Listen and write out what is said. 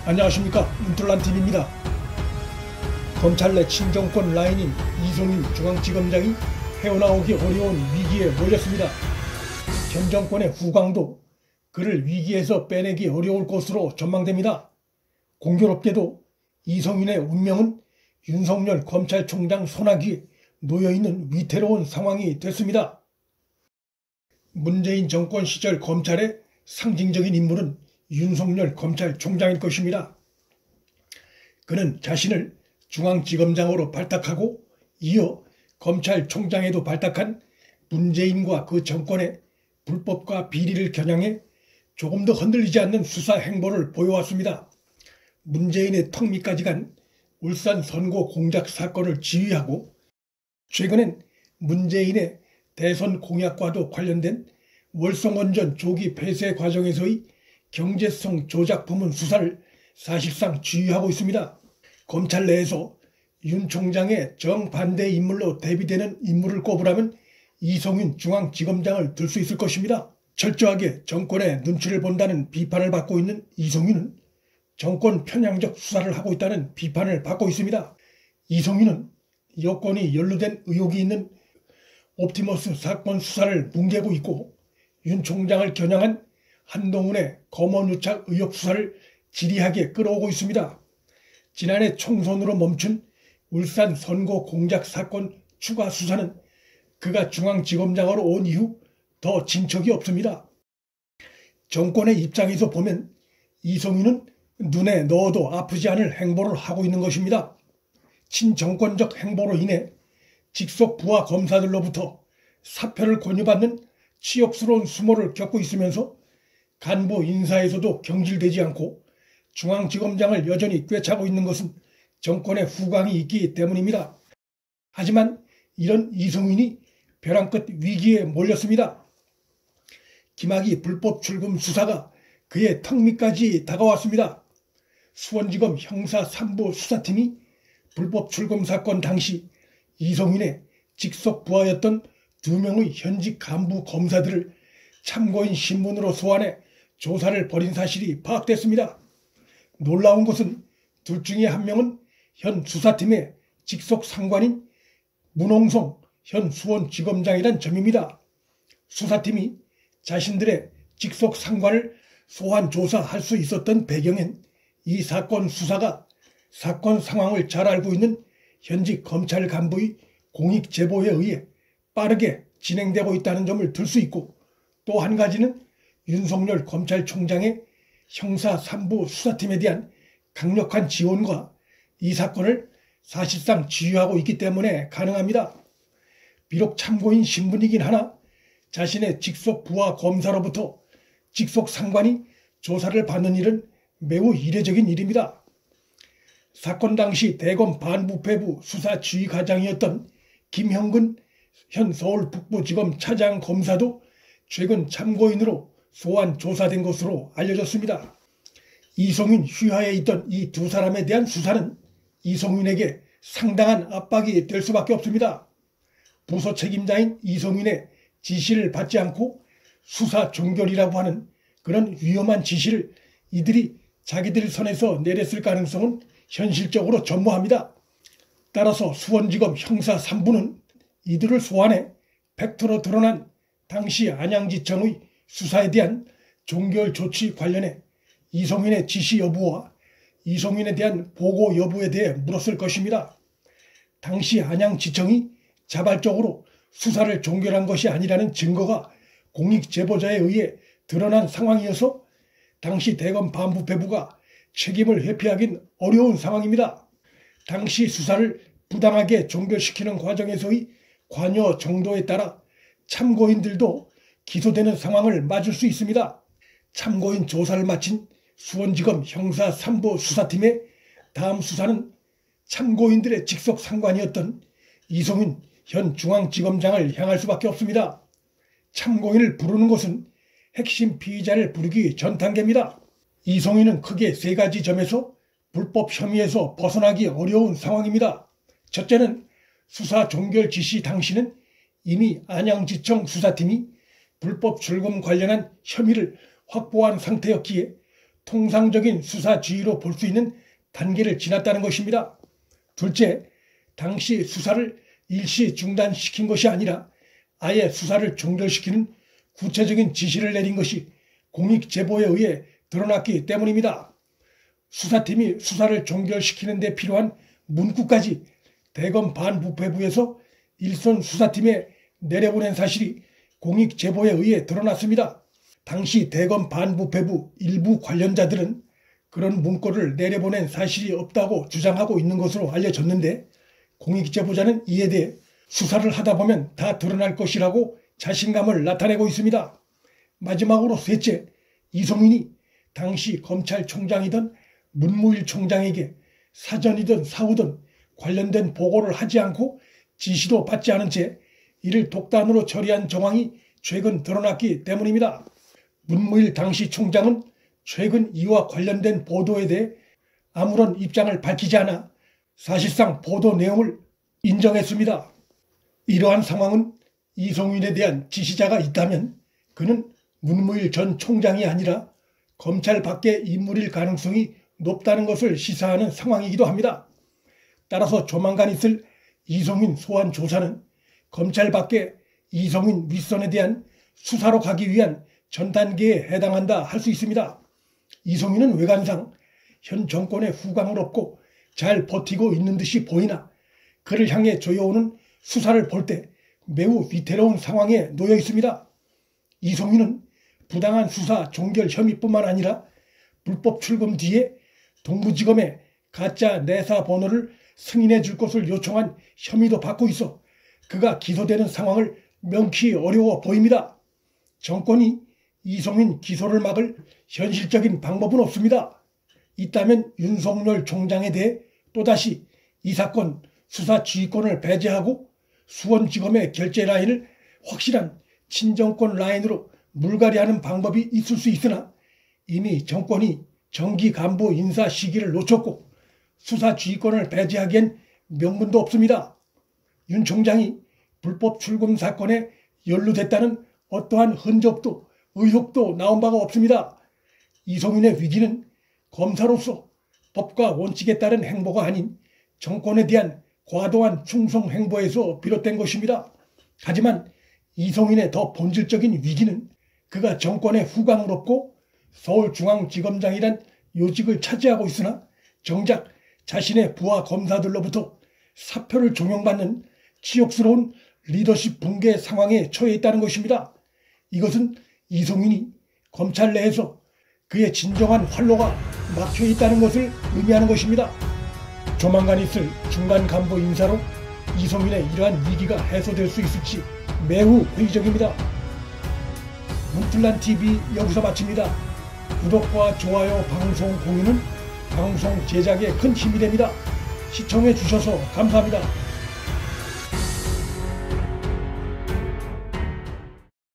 안녕하십니까, 문틀란TV입니다. 검찰 내 친정권 라인인 이송윤 중앙지검장이 헤어나오기 어려운 위기에 몰렸습니다. 현 정권의 후광도 그를 위기에서 빼내기 어려울 것으로 전망됩니다. 공교롭게도 이송윤의 운명은 윤석열 검찰총장 손아귀에 놓여있는 위태로운 상황이 됐습니다. 문재인 정권 시절 검찰의 상징적인 인물은 윤석열 검찰총장일 것입니다. 그는 자신을 중앙지검장으로 발탁하고 이어 검찰총장에도 발탁한 문재인과 그 정권의 불법과 비리를 겨냥해 조금 더 흔들리지 않는 수사 행보를 보여왔습니다. 문재인의 턱 밑까지 간 울산 선거 공작 사건을 지휘하고 최근엔 문재인의 대선 공약과도 관련된 월성원전 조기 폐쇄 과정에서의 경제성 조작 부문 수사를 사실상 지휘하고 있습니다. 검찰 내에서 윤 총장의 정반대 인물로 대비되는 인물을 꼽으라면 이송윤 중앙지검장을 들 수 있을 것입니다. 철저하게 정권의 눈치를 본다는 비판을 받고 있는 이송윤은 정권 편향적 수사를 하고 있다는 비판을 받고 있습니다. 이송윤은 여권이 연루된 의혹이 있는 옵티머스 사건 수사를 뭉개고 있고 윤 총장을 겨냥한 한동훈의 검언유착 의혹 수사를 지리하게 끌어오고 있습니다. 지난해 총선으로 멈춘 울산 선거 공작 사건 추가 수사는 그가 중앙지검장으로 온 이후 더 진척이 없습니다. 정권의 입장에서 보면 이송윤은 눈에 넣어도 아프지 않을 행보를 하고 있는 것입니다. 친정권적 행보로 인해 직속 부하 검사들로부터 사표를 권유받는 치욕스러운 수모를 겪고 있으면서 간부 인사에서도 경질되지 않고 중앙지검장을 여전히 꿰차고 있는 것은 정권의 후광이 있기 때문입니다. 하지만 이런 이송윤이 벼랑 끝 위기에 몰렸습니다. 김학의 불법 출금 수사가 그의 턱 밑까지 다가왔습니다. 수원지검 형사 3부 수사팀이 불법 출금 사건 당시 이송윤의 직속 부하였던 2명의 현직 간부 검사들을 참고인 신분으로 소환해 조사를 벌인 사실이 파악됐습니다. 놀라운 것은 둘 중에 한 명은 현 수사팀의 직속 상관인 문홍성 현 수원지검장이란 점입니다. 수사팀이 자신들의 직속 상관을 소환 조사할 수 있었던 배경엔 이 사건 수사가 사건 상황을 잘 알고 있는 현직 검찰 간부의 공익 제보에 의해 빠르게 진행되고 있다는 점을 들 수 있고, 또 한 가지는 윤석열 검찰총장의 형사 3부 수사팀에 대한 강력한 지원과 이 사건을 사실상 지휘하고 있기 때문에 가능합니다. 비록 참고인 신분이긴 하나 자신의 직속 부하 검사로부터 직속 상관이 조사를 받는 일은 매우 이례적인 일입니다. 사건 당시 대검 반부패부 수사지휘과장이었던 김형근 현 서울 북부지검 차장 검사도 최근 참고인으로 소환 조사된 것으로 알려졌습니다. 이송윤 휘하에 있던 이 두 사람에 대한 수사는 이송윤에게 상당한 압박이 될 수밖에 없습니다. 부서 책임자인 이송윤의 지시를 받지 않고 수사 종결이라고 하는 그런 위험한 지시를 이들이 자기들 선에서 내렸을 가능성은 현실적으로 전무합니다. 따라서 수원지검 형사 3부는 이들을 소환해 팩트로 드러난 당시 안양지청의 수사에 대한 종결 조치 관련해 이송윤의 지시 여부와 이송윤에 대한 보고 여부에 대해 물었을 것입니다. 당시 안양지청이 자발적으로 수사를 종결한 것이 아니라는 증거가 공익제보자에 의해 드러난 상황이어서 당시 대검 반부패부가 책임을 회피하긴 어려운 상황입니다. 당시 수사를 부당하게 종결시키는 과정에서의 관여 정도에 따라 참고인들도 기소되는 상황을 맞을 수 있습니다. 참고인 조사를 마친 수원지검 형사 3부 수사팀의 다음 수사는 참고인들의 직속 상관이었던 이송윤 현 중앙지검장을 향할 수밖에 없습니다. 참고인을 부르는 것은 핵심 피의자를 부르기 전 단계입니다. 이송윤은 크게 세 가지 점에서 불법 혐의에서 벗어나기 어려운 상황입니다. 첫째는 수사 종결 지시 당시는 이미 안양지청 수사팀이 불법 출금 관련한 혐의를 확보한 상태였기에 통상적인 수사 지휘로 볼 수 있는 단계를 지났다는 것입니다. 둘째, 당시 수사를 일시 중단시킨 것이 아니라 아예 수사를 종결시키는 구체적인 지시를 내린 것이 공익 제보에 의해 드러났기 때문입니다. 수사팀이 수사를 종결시키는 데 필요한 문구까지 대검 반부패부에서 일선 수사팀에 내려보낸 사실이 공익 제보에 의해 드러났습니다. 당시 대검 반부패부 일부 관련자들은 그런 문구를 내려보낸 사실이 없다고 주장하고 있는 것으로 알려졌는데, 공익 제보자는 이에 대해 수사를 하다 보면 다 드러날 것이라고 자신감을 나타내고 있습니다. 마지막으로 셋째, 이송인이 당시 검찰총장이던 문무일 총장에게 사전이든 사후든 관련된 보고를 하지 않고 지시도 받지 않은 채 이를 독단으로 처리한 정황이 최근 드러났기 때문입니다. 문무일 당시 총장은 최근 이와 관련된 보도에 대해 아무런 입장을 밝히지 않아 사실상 보도 내용을 인정했습니다. 이러한 상황은 이송인에 대한 지시자가 있다면 그는 문무일 전 총장이 아니라 검찰 밖의 인물일 가능성이 높다는 것을 시사하는 상황이기도 합니다. 따라서 조만간 있을 이송인 소환 조사는 검찰 밖의 이송인 윗선에 대한 수사로 가기 위한 전 단계에 해당한다 할 수 있습니다. 이송인은 외관상 현 정권의 후광을 얻고 잘 버티고 있는 듯이 보이나 그를 향해 조여오는 수사를 볼 때 매우 위태로운 상황에 놓여 있습니다. 이송인은 부당한 수사 종결 혐의뿐만 아니라 불법 출금 뒤에 동부지검에 가짜 내사 번호를 승인해 줄 것을 요청한 혐의도 받고 있어 그가 기소되는 상황을 명키 어려워 보입니다. 정권이 이송인 기소를 막을 현실적인 방법은 없습니다. 있다면 윤석열 총장에 대해 또다시 이 사건 수사 지휘권을 배제하고 수원지검의 결재 라인을 확실한 친정권 라인으로 물갈이하는 방법이 있을 수 있으나 이미 정권이 정기 간부 인사 시기를 놓쳤고 수사 지휘권을 배제하기엔 명분도 없습니다. 윤 총장이 불법 출금 사건에 연루됐다는 어떠한 흔적도 의혹도 나온 바가 없습니다. 이송인의 위기는 검사로서 법과 원칙에 따른 행보가 아닌 정권에 대한 과도한 충성 행보에서 비롯된 것입니다. 하지만 이송인의 더 본질적인 위기는 그가 정권의 후광을 얻고 서울중앙지검장이란 요직을 차지하고 있으나 정작 자신의 부하 검사들로부터 사표를 종용받는 치욕스러운 리더십 붕괴 상황에 처해 있다는 것입니다. 이것은 이송인이 검찰 내에서 그의 진정한 활로가 막혀 있다는 것을 의미하는 것입니다. 조만간 있을 중간 간부 인사로 이송인의 이러한 위기가 해소될 수 있을지 매우 회의적입니다. 문플란TV 여기서 마칩니다. 구독과 좋아요, 방송 공유는 방송 제작에 큰 힘이 됩니다. 시청해 주셔서 감사합니다.